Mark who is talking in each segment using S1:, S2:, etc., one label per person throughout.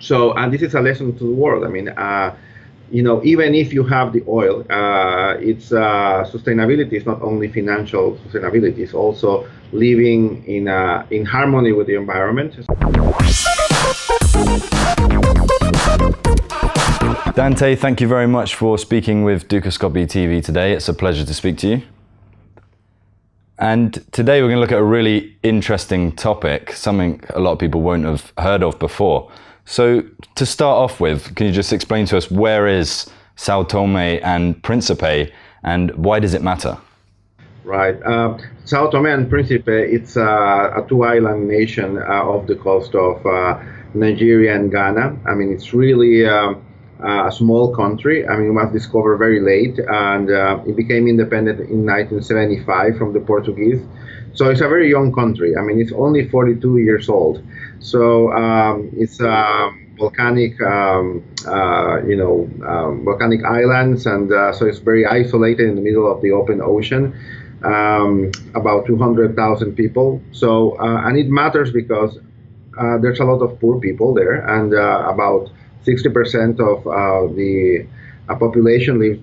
S1: So, and this is a lesson to the world. I mean, even if you have the oil, it's sustainability is not only financial sustainability; it's also living in harmony with the environment.
S2: Dante, thank you very much for speaking with Dukascopy TV today. It's a pleasure to speak to you. And today we're going to look at a really interesting topic, something a lot of people won't have heard of before. So to start off with, can you just explain to us where is São Tomé and Príncipe and why does it matter?
S1: Right. São Tomé and Príncipe, it's a two-island nation off the coast of Nigeria and Ghana. I mean, it's really a small country. I mean, it was discovered very late, and it became independent in 1975 from the Portuguese. So it's a very young country. I mean, it's only 42 years old. So it's volcanic, volcanic islands, and so it's very isolated in the middle of the open ocean. About 200,000 people. So and it matters because there's a lot of poor people there, and about 60% of the population lives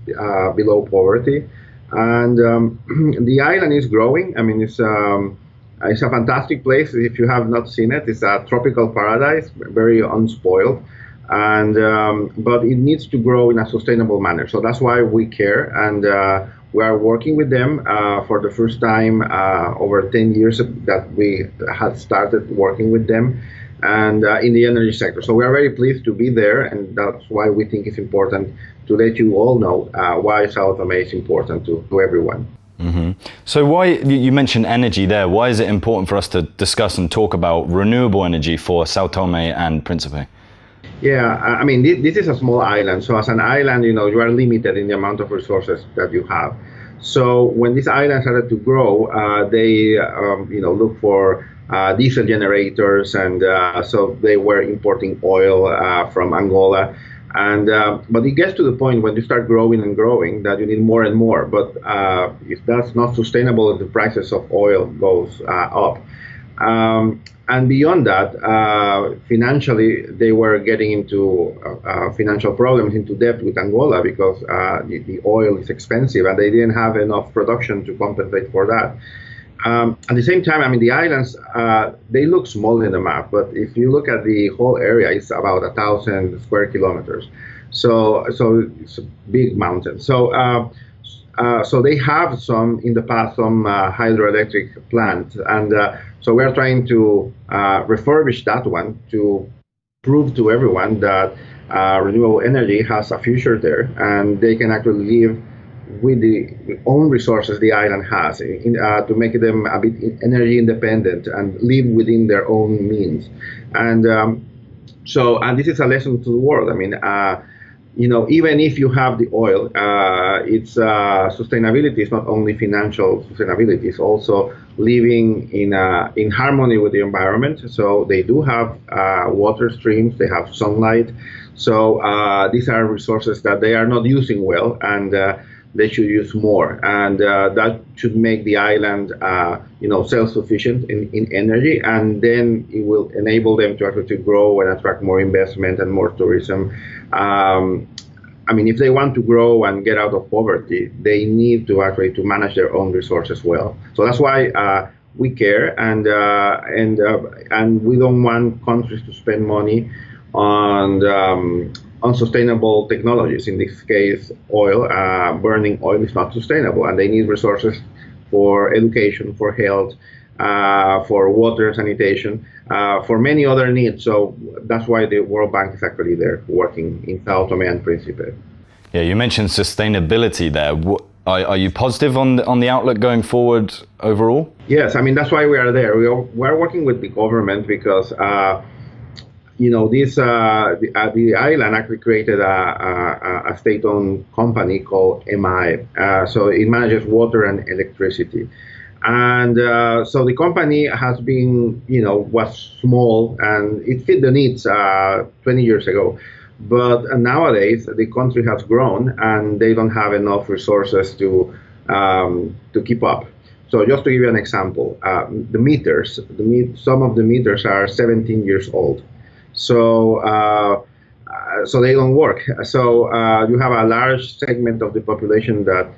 S1: below poverty, and the island is growing. I mean, it's a fantastic place. If you have not seen it, it's a tropical paradise, very unspoiled, and but it needs to grow in a sustainable manner. So that's why we care, and we are working with them for the first time over 10 years that we had started working with them, and in the energy sector. So we are very pleased to be there, and that's why we think it's important to let you all know why São Tomé is important to everyone.
S2: Mm-hmm. So why, you mentioned energy there, why is it important for us to discuss and talk about renewable energy for São Tomé and Príncipe?
S1: Yeah, I mean, this is a small island. So as an island, you are limited in the amount of resources that you have. So when this island started to grow, they, look for diesel generators, and so they were importing oil from Angola. And but it gets to the point when you start growing and growing that you need more and more. But if that's not sustainable, if the prices of oil goes up. And beyond that, financially, they were getting into financial problems, into debt with Angola because the oil is expensive and they didn't have enough production to compensate for that. At the same time, I mean, the islands, they look small in the map, but if you look at the whole area, it's about 1,000 square kilometers. So it's a big mountain. So they have in the past, some hydroelectric plants, and so we're trying to refurbish that one to prove to everyone that renewable energy has a future there, and they can actually live with the own resources the island has, to make them a bit energy independent and live within their own means. And and this is a lesson to the world. I mean, even if you have the oil, it's sustainability is not only financial sustainability; it's also living in harmony with the environment. So they do have water streams, they have sunlight. So these are resources that they are not using well, and they should use more, and that should make the island, self-sufficient in energy, and then it will enable them to actually grow and attract more investment and more tourism. I mean, if they want to grow and get out of poverty, they need to actually to manage their own resources well. So that's why we care, and we don't want countries to spend money on unsustainable technologies. In this case, oil, burning oil is not sustainable, and they need resources for education, for health, for water sanitation, for many other needs. So that's why the World Bank is actually there working in São Tomé and Príncipe.
S2: Yeah, you mentioned sustainability there. Are you positive on the outlook going forward overall?
S1: Yes, I mean, that's why we are there. We are working with the government because the island actually created a state-owned company called MI. So it manages water and electricity. And so the company has been, was small and it fit the needs 20 years ago. But nowadays the country has grown and they don't have enough resources to keep up. So just to give you an example, the meters, some of the meters are 17 years old. So they don't work. So you have a large segment of the population that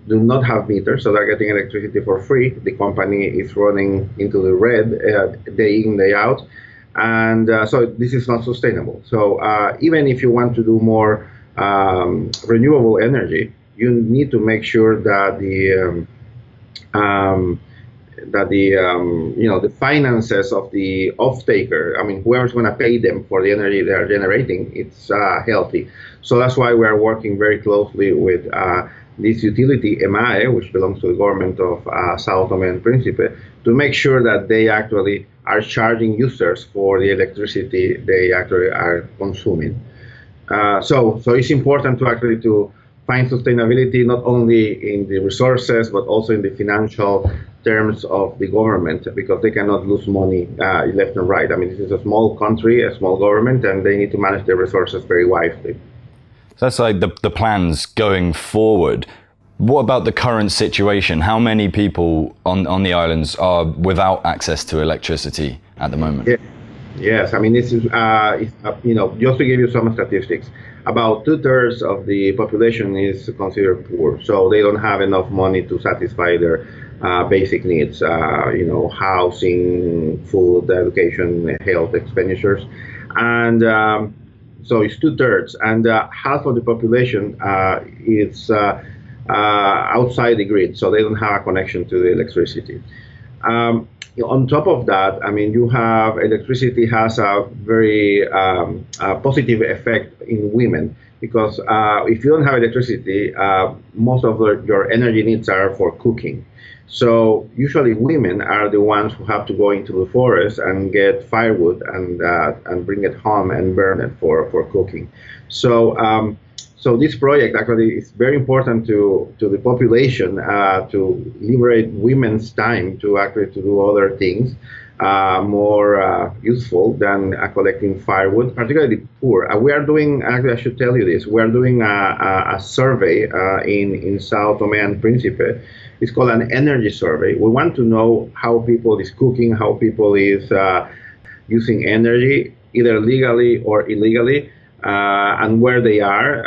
S1: do not have meters, so they're getting electricity for free. The company is running into the red day in, day out, and so this is not sustainable. So even if you want to do more renewable energy, you need to make sure that the finances of the off-taker, I mean, whoever's going to pay them for the energy they are generating, it's healthy. So that's why we are working very closely with this utility, EMAE, which belongs to the government of São Tomé and Príncipe, to make sure that they actually are charging users for the electricity they actually are consuming. So it's important to actually to find sustainability not only in the resources but also in the financial terms of the government, because they cannot lose money left and right. I mean, this is a small country, a small government, and they need to manage their resources very wisely.
S2: So that's like the plans going forward. What about the current situation? How many people on the islands are without access to electricity at the moment?
S1: Yeah. Yes, I mean, this is, just to give you some statistics, about 2/3 of the population is considered poor. So they don't have enough money to satisfy their basic needs, housing, food, education, health expenditures. And so it's 2/3. And half of the population is outside the grid, so they don't have a connection to the electricity. On top of that, I mean, you have electricity has a very positive effect in women, because if you don't have electricity, most of your energy needs are for cooking. So usually women are the ones who have to go into the forest and get firewood and bring it home and burn it for cooking. So this project actually is very important to the population to liberate women's time to actually to do other things more useful than collecting firewood, particularly the poor. We are doing, actually I should tell you this, we are doing a survey in São Tomé and Príncipe. It's called an energy survey. We want to know how people is cooking, how people is using energy, either legally or illegally. And where they are,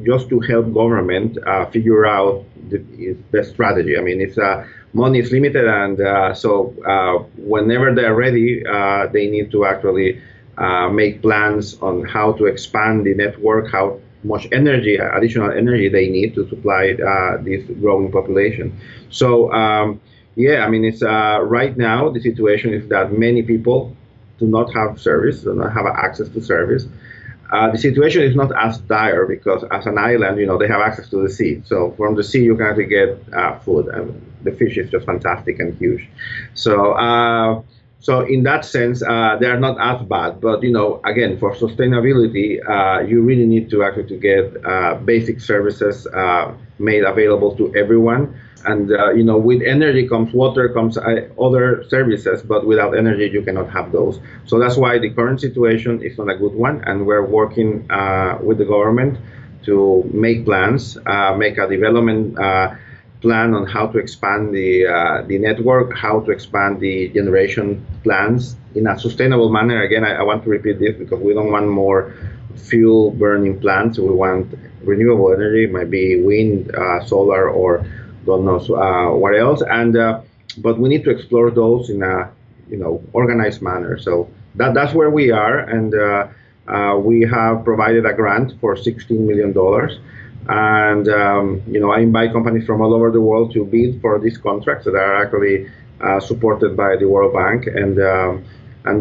S1: just to help government figure out the best strategy. I mean, it's money is limited, and so whenever they're ready, they need to actually make plans on how to expand the network, how much energy, additional energy they need to supply this growing population. So yeah, I mean, it's right now the situation is that many people do not have service, do not have access to service. The situation is not as dire because as an island, they have access to the sea. So from the sea, you can actually get food, and the fish is just fantastic and huge. So in that sense, they are not as bad. But again, for sustainability, you really need to actually to get basic services made available to everyone. And with energy comes water, comes other services, but without energy you cannot have those. So that's why the current situation is not a good one, and we're working with the government to make plans, make a development plan on how to expand the network, how to expand the generation plans in a sustainable manner. Again, I want to repeat this because we don't want more fuel burning plants. We want renewable energy, it might be wind, solar, or don't know what else, and but we need to explore those in a organized manner. So that's where we are, and we have provided a grant for $16 million, and I invite companies from all over the world to bid for these contracts that are actually supported by the World Bank, and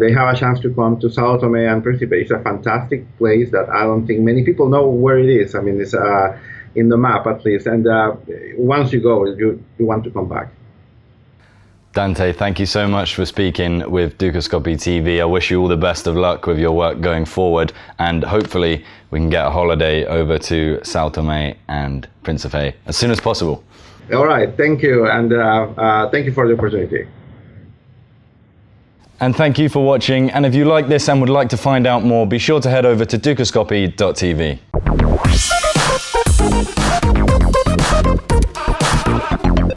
S1: they have a chance to come to São Tomé and Príncipe. It's a fantastic place that I don't think many people know where it is. I mean, it's in the map at least, and once you go, you want to come back.
S2: Dante, thank you so much for speaking with Dukascopy TV. I wish you all the best of luck with your work going forward, and hopefully we can get a holiday over to São Tomé and Príncipe as soon as possible.
S1: All right, thank you, and thank you for the opportunity.
S2: And thank you for watching, and if you like this and would like to find out more, be sure to head over to dukascopy.tv.